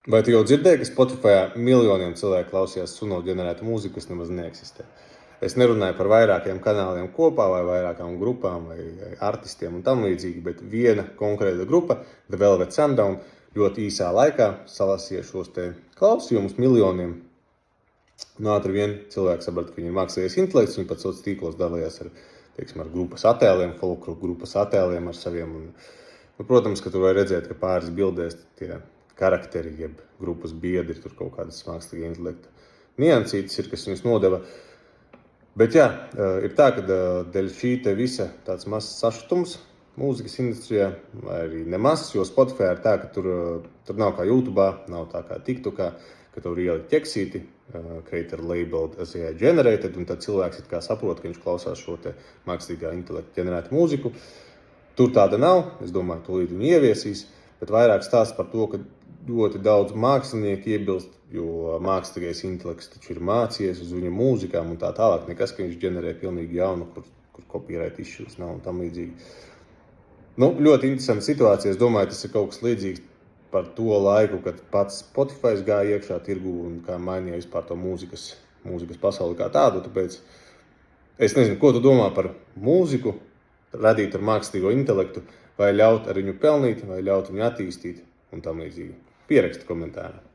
Vai tu jau dzirdēji, ka Spotify miljoniem cilvēku klausījās Suno ģenerētu mūziku, kas nemaz neeksistē? Es nerunāju par vairākiem kanāliem kopā vai vairākām grupām vai artistiem un tam līdzīgi, bet viena konkrēta grupa, The Velvet Sundown, ļoti īsā laikā salasīja šos te klausījumus miljoniem. Un ātri vien cilvēki saprata, ka viņi ir mākslīgais intelekts, viņi pat sociālos tīklos dalījās ar, teiksim, ar grupas attēliem, folkloru grupas attēliem ar saviem. Un, protams, ka tur var redzēt, ka pāris bildēs tie karakteri, jeb grupas biedri, tur kaut kādas mākslīgā intelekta niansītes ir, kas viņus nodeva. Bet jā, ir tā, ka dēļ šī te visa tāds mazs sašutums mūzikas industrijā, vai arī nemazs, jo Spotify ir tā, ka tur nav kā YouTube'ā, nav tā kā TikTok'ā, ka tur ielikt ķeksīti, creator labeled as AI generated, un tad cilvēks it kā saprot, ka viņš klausās šo te mākslīgā intelekta ģenerētu mūziku. Tur tāda nav, es domāju, tūlīt viņi ieviesīs, bet vairāk stāsta par to, ka ļoti daudz mākslinieku iebilst, jo mākslīgais intelekts taču ir mācījies uz viņa mūzikām un tā tālāk, nekas, ka viņš ģenerē pilnīgi jaunu, kur copyright issues nav un tam līdzīgi. Nu, ļoti interesanta situācija, es domāju, tas ir kaut kas līdzīgs par to laiku, kad pats Spotify gāja iekšā tirgu un kā mainīja vispār to mūzikas pasauli kā tādu, tāpēc es nezinu, ko tu domā par mūziku, radīt ar mākslīgo intelektu, vai ļaut ar viņu pelnīt, vai ļaut viņu attīstīt un tam līdzīgi. Pieraksti komentārā.